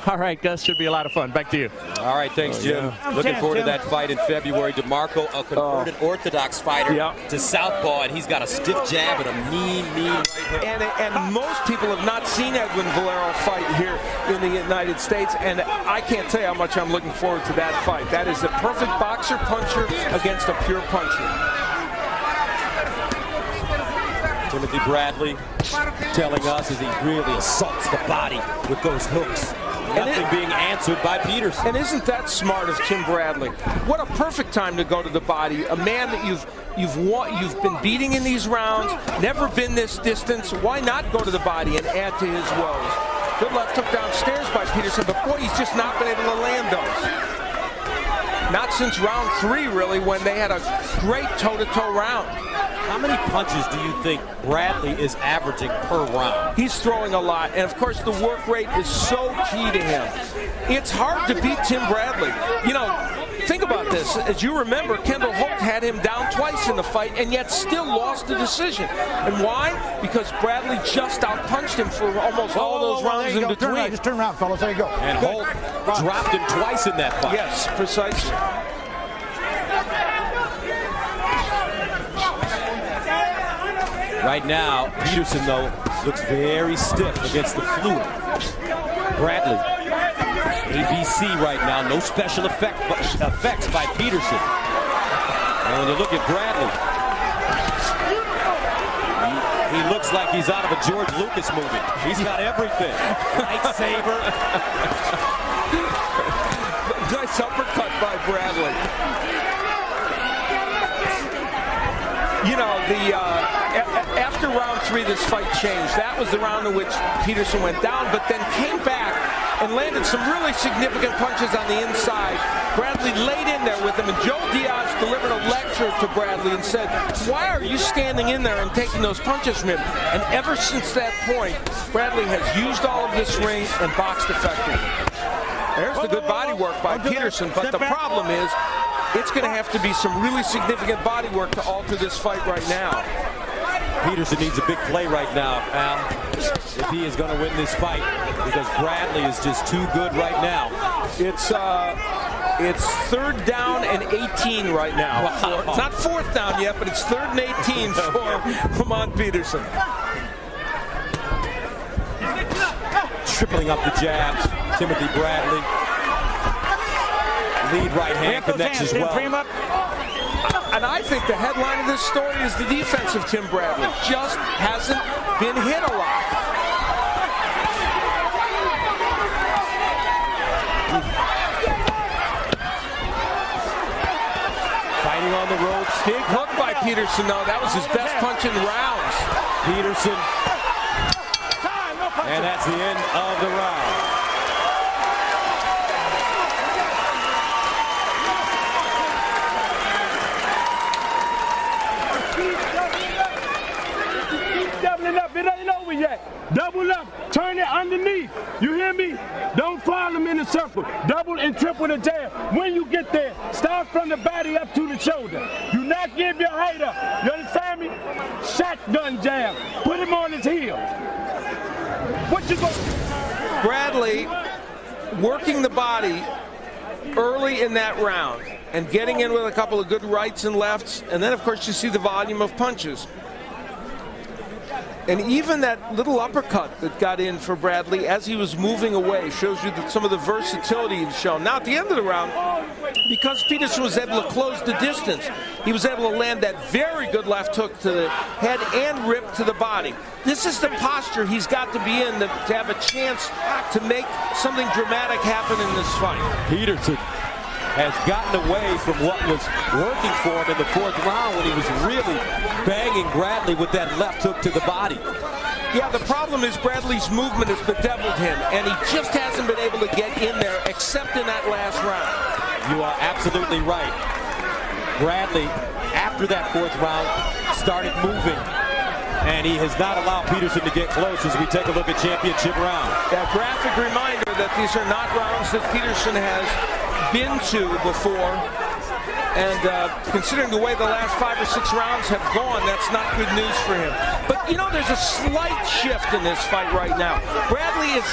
All right, Gus, should be a lot of fun. Back to you. All right, thanks, Jim. Looking forward to that fight in February. DeMarco, a converted Orthodox fighter to southpaw, and he's got a stiff jab and a mean right hook. And most people have not seen Edwin Valero fight here in the United States, and I can't tell you how much I'm looking forward to that fight. That is a perfect boxer-puncher against a pure puncher. Timothy Bradley telling us as he really assaults the body with those hooks. Nothing being answered by Peterson. And isn't that smart of Tim Bradley? What a perfect time to go to the body. A man that you've been beating in these rounds, never been this distance. Why not go to the body and add to his woes? Good left hook downstairs by Peterson, but boy, he's just not been able to land those. Not since round 3, really, when they had a great toe-to-toe round. How many punches do you think Bradley is averaging per round? He's throwing a lot, and of course the work rate is so key to him. It's hard to beat Tim Bradley. Think about this. As you remember, Kendall Holt had him down twice in the fight and yet still lost the decision. And why? Because Bradley just outpunched him for almost all those rounds in between. Just turn around, fellas. There you go. And Holt dropped him twice in that fight. Yes, precisely. Right now, Peterson, though, looks very stiff against the fluid. Bradley, ABC right now, no special effects by Peterson. And when you look at Bradley, he looks like he's out of a George Lucas movie. He's got everything. Lightsaber. Nice uppercut by Bradley. After round 3, this fight changed. That was the round in which Peterson went down, but then came back and landed some really significant punches on the inside. Bradley laid in there with him, and Joe Diaz delivered a lecture to Bradley and said, "Why are you standing in there and taking those punches from him?" And ever since that point, Bradley has used all of this ring and boxed effectively. There's the good body work by Peterson, but the problem is, it's going to have to be some really significant body work to alter this fight right now. Peterson needs a big play right now, Al, if he is going to win this fight, because Bradley is just too good right now. It's 3rd down and 18 right now. Wow. It's not 4th down yet, but it's 3rd and 18 for Lamont Peterson. Tripling up the jabs, Timothy Bradley. Lead right hand connects as well. And I think the headline of this story is the defense of Tim Bradley. Just hasn't been hit a lot. Fighting on the Big hook by Peterson, though. That was his best punch in rounds. Peterson. And that's the end of the round. Doubling up, it ain't over yet. Double up, turn it underneath. You hear me? Don't follow him in a circle. Double and triple the jab. When you get there, start from the body up to the shoulder. Do not give your height up. You understand me? Shotgun jab. Put him on his heel. What you going? Bradley working the body early in that round and getting in with a couple of good rights and lefts, and then of course you see the volume of punches. And even that little uppercut that got in for Bradley as he was moving away shows you that some of the versatility he's shown. Now at the end of the round, because Peterson was able to close the distance, he was able to land that very good left hook to the head and rip to the body. This is the posture he's got to be in to have a chance to make something dramatic happen in this fight. Peterson has gotten away from what was working for him in the fourth round when he was really banging Bradley with that left hook to the body. Yeah, the problem is Bradley's movement has bedeviled him, and he just hasn't been able to get in there except in that last round. You are absolutely right. Bradley, after that fourth round, started moving, and he has not allowed Peterson to get close as we take a look at championship round. That graphic reminder that these are not rounds that Peterson has been to before, and considering the way the last 5 or 6 rounds have gone, that's not good news for him. But you know, there's a slight shift in this fight right now. Bradley is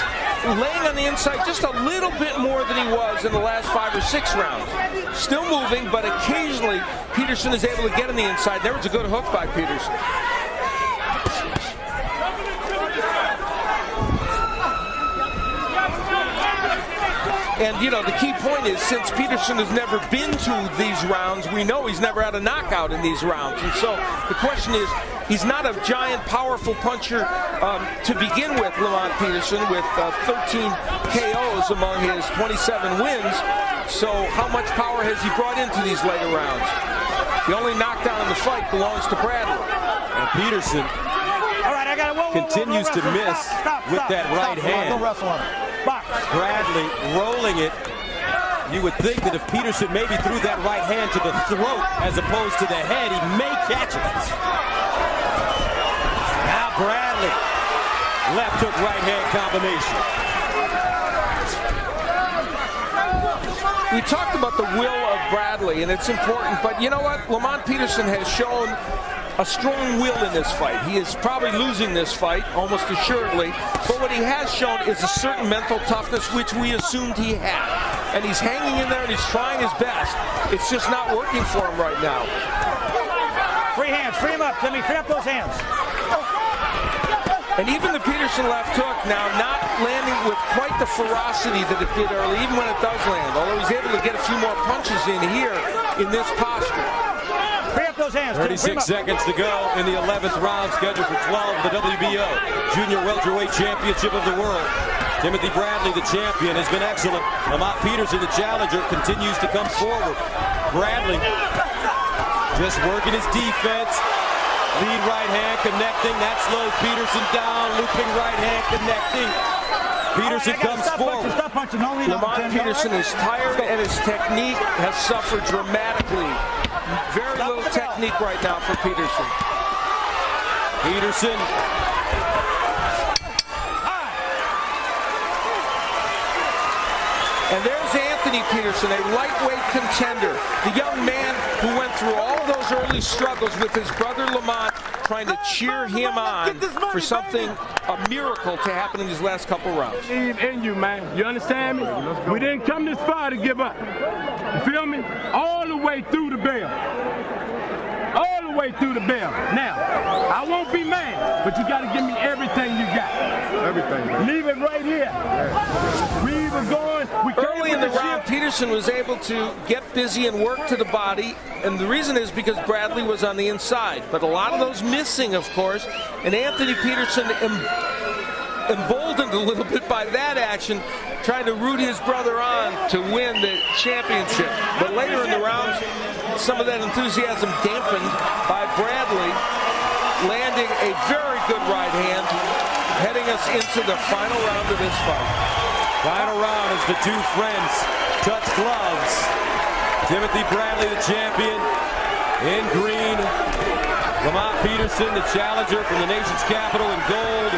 laying on the inside just a little bit more than he was in the last 5 or 6 rounds. Still moving, but occasionally Peterson is able to get on the inside. There was a good hook by Peterson. And, you know, the key point is, since Peterson has never been to these rounds, we know he's never had a knockout in these rounds. And so the question is, he's not a giant, powerful puncher to begin with, Lamont Peterson, with 13 KOs among his 27 wins. So how much power has he brought into these later rounds? The only knockdown in the fight belongs to Bradley. And Peterson continues to miss with that right hand. Don't wrestle on it. Bradley rolling it. You would think that if Peterson maybe threw that right hand to the throat as opposed to the head, he may catch it. Now Bradley, left hook right hand combination. We talked about the will of Bradley, and it's important, but you know what? Lamont Peterson has shown a strong will in this fight. He is probably losing this fight, almost assuredly, but what he has shown is a certain mental toughness, which we assumed he had. And he's hanging in there and he's trying his best. It's just not working for him right now. Free hands, free him up, Timmy, free up those hands. And even the Peterson left hook now not landing with quite the ferocity that it did early, even when it does land, although he's able to get a few more punches in here in this posture. Free up those hands. 36 seconds to go in the 11th round, scheduled for 12 of the WBO Junior Welterweight Championship of the World. Timothy Bradley, the champion, has been excellent. Lamont Peterson, the challenger, continues to come forward. Bradley just working his defense. Lead right hand connecting. That slows Peterson down. Looping right hand connecting. Peterson comes forward. Lamont Peterson is tired and his technique has suffered dramatically. Very little technique right now for Peterson. Peterson. And there's Anthony Peterson, a lightweight contender. The young man who went through all those early struggles with his brother Lamont, trying to cheer him on for something, a miracle to happen in these last couple rounds. I believe in you, man. You understand me? We didn't come this far to give up. You feel me? All the way through the bell. All the way through the bell. Now, I won't be mad, but you got to give me everything you got. Everything, man. Leave it right here. Yeah. We were going. Early in the round, Peterson was able to get busy and work to the body, and the reason is because Bradley was on the inside. But a lot of those missing, of course, and Anthony Peterson emboldened a little bit by that action, trying to root his brother on to win the championship. But later in the rounds, some of that enthusiasm dampened by Bradley landing a very good right hand, heading us into the final round of this fight. Final round as the two friends touch gloves. Timothy Bradley, the champion, in green. Lamont Peterson, the challenger from the nation's capital, in gold.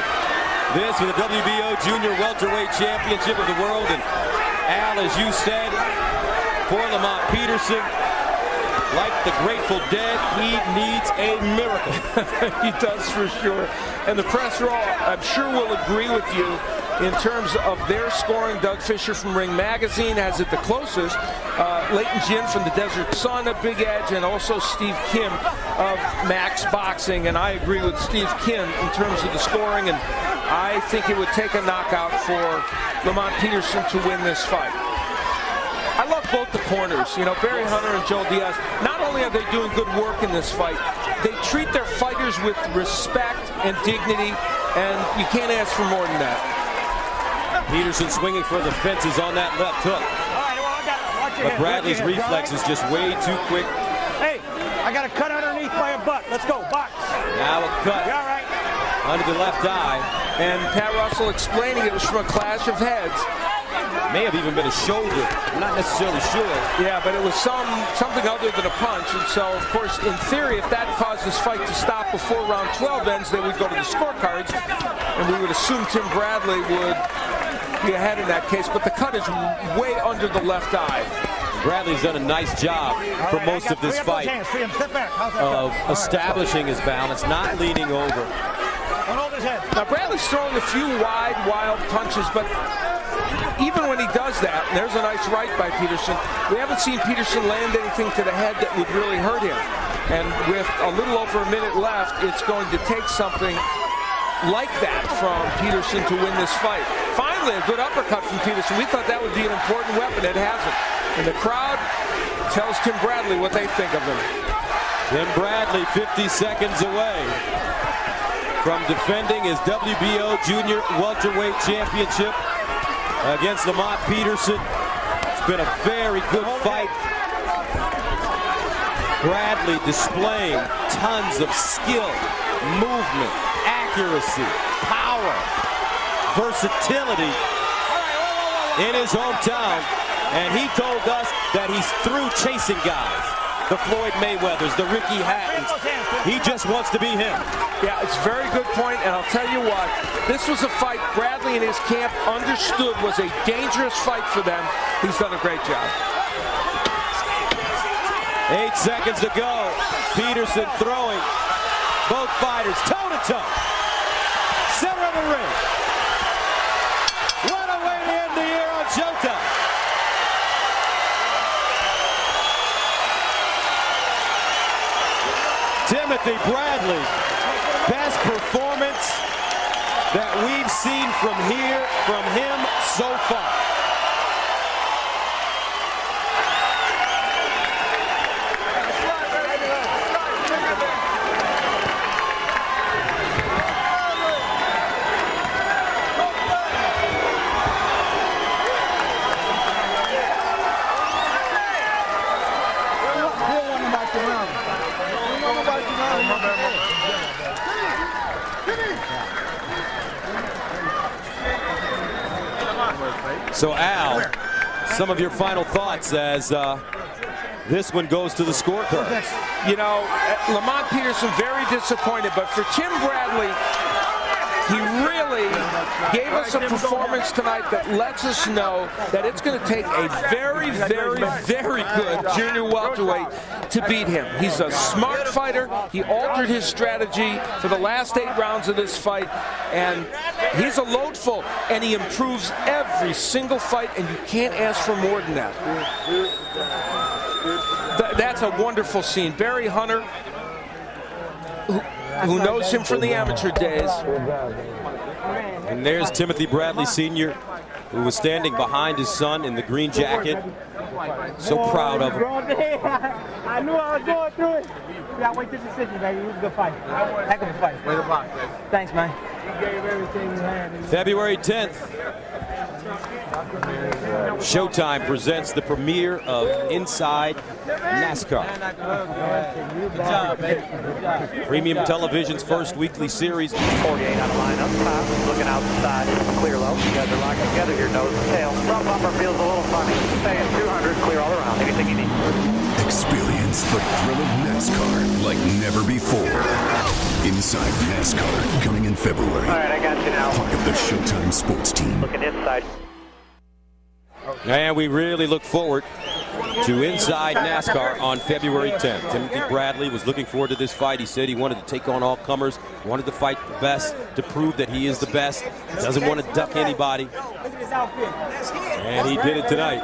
This for the WBO Junior Welterweight Championship of the World. And Al, as you said, for Lamont Peterson, like the Grateful Dead, he needs a miracle. He does for sure. And the press row, I'm sure, will agree with you in terms of their scoring. Doug Fisher from Ring Magazine has it the closest. Leighton Jin from the Desert Sun, a big edge, and also Steve Kim of Max Boxing. And I agree with Steve Kim in terms of the scoring, and I think it would take a knockout for Lamont Peterson to win this fight. I love both the corners. You know, Barry Hunter and Joe Diaz, not only are they doing good work in this fight, they treat their fighters with respect and dignity, and you can't ask for more than that. Peterson swinging for the fences on that left hook. All right, well, I got it. Watch your But head. Bradley's reflex is just way too quick. Hey, I got a cut underneath my butt. Let's go, box. Now a cut You all right? under the left eye. And Pat Russell explaining it was from a clash of heads. May have even been a shoulder. I'm not necessarily sure. Yeah, but it was something other than a punch. And so, of course, in theory, if that caused this fight to stop before round 12 ends, then we'd go to the scorecards, and we would assume Tim Bradley would be ahead in that case. But the cut is way under the left eye. Bradley's done a nice job for most of this fight of establishing his balance, not leaning over. Now, Bradley's throwing a few wide, wild punches, but even when he does that, and there's a nice right by Peterson, we haven't seen Peterson land anything to the head that would really hurt him. And with a little over a minute left, it's going to take something like that from Peterson to win this fight. Finally, a good uppercut from Peterson. We thought that would be an important weapon. It hasn't. And the crowd tells Tim Bradley what they think of him. Tim Bradley 50 seconds away from defending his WBO Junior Welterweight Championship against Lamont Peterson. It's been a very good fight. Bradley displaying tons of skill, movement, accuracy, power, versatility in his hometown. And he told us that he's through chasing guys. The Floyd Mayweathers, the Ricky Hattons. He just wants to be him. Yeah, it's a very good point, and I'll tell you what, this was a fight Bradley and his camp understood was a dangerous fight for them. He's done a great job. 8 seconds to go. Peterson throwing. Both fighters toe-to-toe. Center of the ring. What a way to end the year on Showtime. Timothy Bradley, best performance that we've seen from him so far. So Al, some of your final thoughts as this one goes to the scorecard. You know, Lamont Peterson very disappointed, but for Tim Bradley, he really gave us a performance tonight that lets us know that it's going to take a very, very, very good junior welterweight to beat him. He's a smart fighter. He altered his strategy for the last 8 rounds of this fight, and he's a loadful, and he improves every single fight, and you can't ask for more than that. That's a wonderful scene. Barry Hunter, who knows him from the amateur days. And there's Timothy Bradley Sr., who was standing behind his son in the green jacket. So proud of him. I knew I was going through it. Yeah, wait this decision, baby. It was a good fight. Heck of a fight. Thanks, man. gave everything he had. February 10th. Showtime presents the premiere of Inside NASCAR. Good job, baby. Good job. Premium Television's first weekly series. 48 out of line up top, looking outside, clear low. You guys are locked together here, nose and tail. Front bumper feels a little funny. Staying 200, clear all around. Anything you need. Experience the thrill of NASCAR like never before. Inside NASCAR, coming in February. All right, I got you now. Part of the Showtime sports team. Looking inside. And we really look forward to Inside NASCAR on February 10th. Timothy Bradley was looking forward to this fight. He said he wanted to take on all comers, wanted to fight the best to prove that he is the best, doesn't want to duck anybody. And he did it tonight.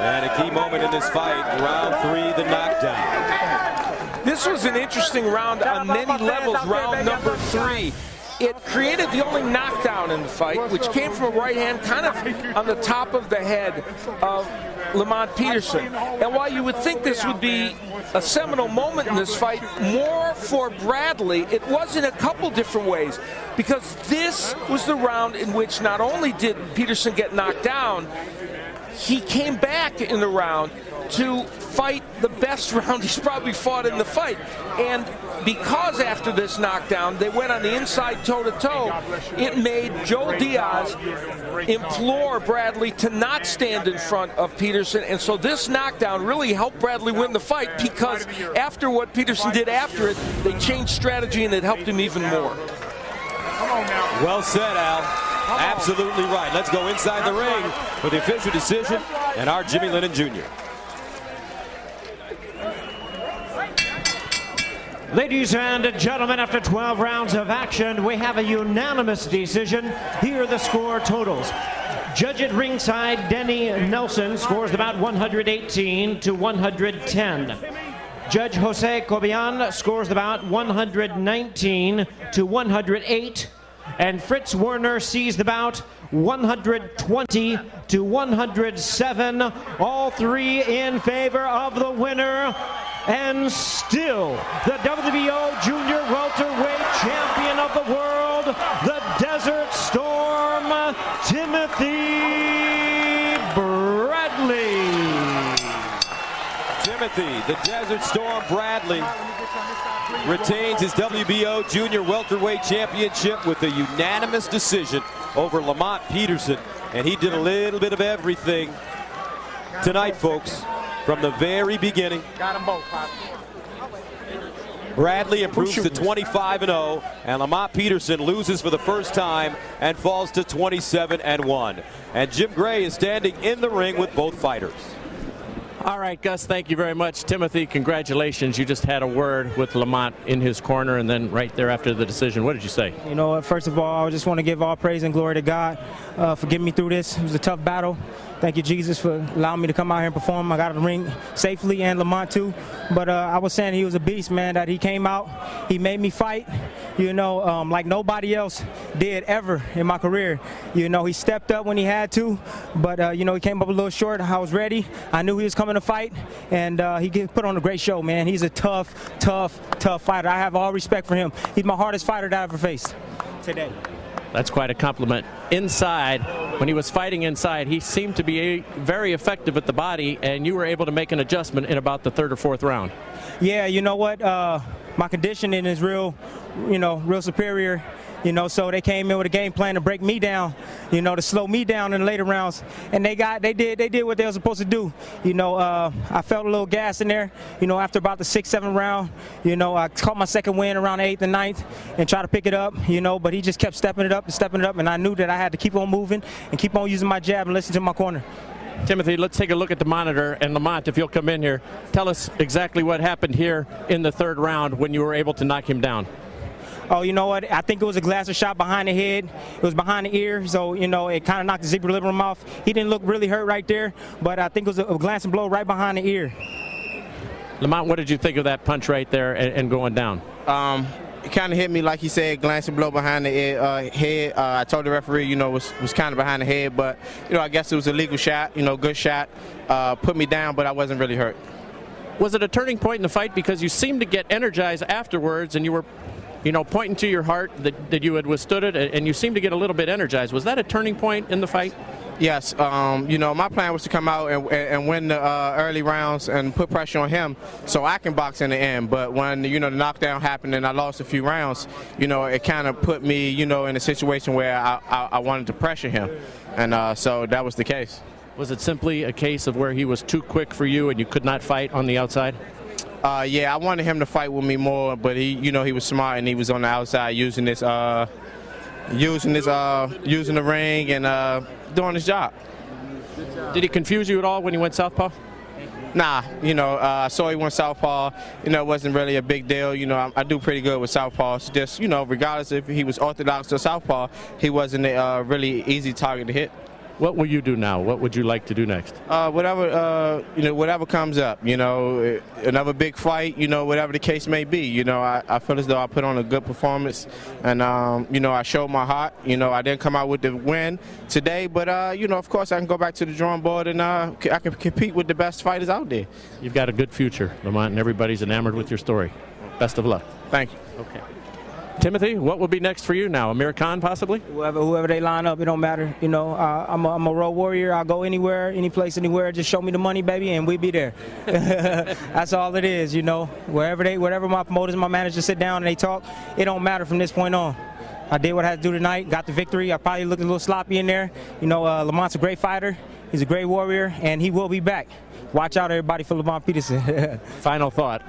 And a key moment in this fight, round 3, the knockdown. This was an interesting round on many levels, round number 3. It created the only knockdown in the fight, which came from a right hand kind of on the top of the head of Lamont Peterson. And while you would think this would be a seminal moment in this fight, more for Bradley, it was in a couple different ways. Because this was the round in which not only did Peterson get knocked down, he came back in the round to fight the best round he's probably fought in the fight. And because after this knockdown, they went on the inside toe-to-toe, it made Joe Diaz implore Bradley to not stand in front of Peterson. And so this knockdown really helped Bradley win the fight, because after what Peterson did after it, they changed strategy and it helped him even more. Well said, Al. Absolutely right. Let's go inside the ring for the official decision and our Jimmy Lennon Jr. Ladies and gentlemen, after 12 rounds of action, we have a unanimous decision. Here are the score totals. Judge at ringside, Denny Nelson, scores about 118 to 110. Judge Jose Cobian scores about 119 to 108. And Fritz Werner sees the bout 120 to 107. All three in favor of the winner. And still, the WBO Junior Welterweight Champion of the world, the Desert Storm, Timothy Bradley. Timothy, the Desert Storm Bradley, retains his WBO Junior Welterweight Championship with a unanimous decision over Lamont Peterson. And he did a little bit of everything tonight, folks. From the very beginning, Got them both, Pop. Bradley improves to 25-0, and Lamont Peterson loses for the first time and falls to 27-1. And Jim Gray is standing in the ring with both fighters. All right, Gus, thank you very much. Timothy, congratulations. You just had a word with Lamont in his corner, and then right there after the decision, what did you say? You know, first of all, I just want to give all praise and glory to God for getting me through this. It was a tough battle. Thank you, Jesus, for allowing me to come out here and perform. I got to the ring safely, and Lamont too. But I was saying he was a beast, man, that he came out. He made me fight, you know, like nobody else did ever in my career. You know, he stepped up when he had to, but, you know, he came up a little short. I was ready. I knew he was coming to fight, and he put on a great show, man. He's a tough fighter. I have all respect for him. He's my hardest fighter that I ever faced today. That's quite a compliment. Inside, when he was fighting inside, he seemed to be very effective at the body, and you were able to make an adjustment in about the third or fourth round. Yeah, you know what? My conditioning is real superior. You know, so they came in with a game plan to break me down, you know, to slow me down in the later rounds, and they did what they were supposed to do. You know, I felt a little gas in there. You know, after about the 6th, 7th round, you know, I caught my second win around the 8th and 9th and tried to pick it up. You know, but he just kept stepping it up, and I knew that I had to keep on moving and keep on using my jab and listen to my corner. Timothy, let's take a look at the monitor, and Lamont, if you'll come in here, tell us exactly what happened here in the third round when you were able to knock him down. Oh, you know what? I think it was a glancing shot behind the head. It was behind the ear, so, you know, it kind of knocked the zebra liver off. He didn't look really hurt right there, but I think it was a glancing blow right behind the ear. Lamont, what did you think of that punch right there and going down? It kind of hit me, like he said, glancing blow behind the head. I told the referee, you know, was kind of behind the head, but, you know, I guess it was a legal shot, you know, good shot. Put me down, but I wasn't really hurt. Was it a turning point in the fight because you seemed to get energized afterwards, and you were, you know, pointing to your heart that you had withstood it, and you seemed to get a little bit energized. Was that a turning point in the fight? Yes, you know, my plan was to come out and win the early rounds and put pressure on him so I can box in the end. But when, you know, the knockdown happened and I lost a few rounds, you know, it kind of put me, you know, in a situation where I wanted to pressure him. And so that was the case. Was it simply a case of where he was too quick for you and you could not fight on the outside? Yeah, I wanted him to fight with me more, but he, you know, he was smart and he was on the outside using this, using the ring and doing his job. Did he confuse you at all when he went southpaw? Nah, you know, I saw he went southpaw. You know, it wasn't really a big deal. You know, I do pretty good with southpaws. Just, you know, regardless if he was orthodox or southpaw, he wasn't a really easy target to hit. What will you do now? What would you like to do next? Whatever, you know, whatever comes up. You know, another big fight. You know, whatever the case may be. You know, I feel as though I put on a good performance, and you know, I showed my heart. You know, I didn't come out with the win today, but you know, of course, I can go back to the drawing board and I can compete with the best fighters out there. You've got a good future, Lamont, and everybody's enamored with your story. Best of luck. Thank you. Okay. Timothy, what will be next for you now? Amir Khan, possibly? Whoever they line up, it don't matter. You know, I'm a road warrior. I'll go anywhere, any place, anywhere. Just show me the money, baby, and we be there. That's all it is, you know. Wherever my promoters and my managers sit down and they talk, it don't matter from this point on. I did what I had to do tonight, got the victory. I probably looked a little sloppy in there. You know, Lamont's a great fighter. He's a great warrior, and he will be back. Watch out, everybody, for Lamont Peterson. Final thought.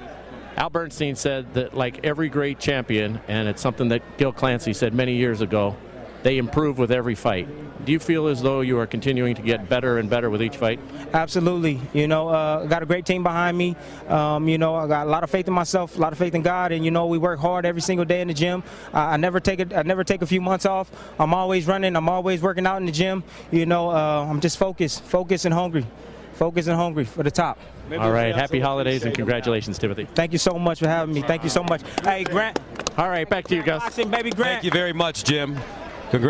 Al Bernstein said that, like every great champion, and it's something that Gil Clancy said many years ago, they improve with every fight. Do you feel as though you are continuing to get better and better with each fight? Absolutely. You know, I got a great team behind me. You know, I got a lot of faith in myself, a lot of faith in God, and you know, we work hard every single day in the gym. I never take a few months off. I'm always running. I'm always working out in the gym. You know, I'm just focused and hungry. Focused and hungry for the top. All right, happy holidays and congratulations, Timothy. Thank you so much for having me. Thank you so much. Hey, Grant. All right, back to you, Gus. Baby Grant. Thank you very much, Jim. Congratulations.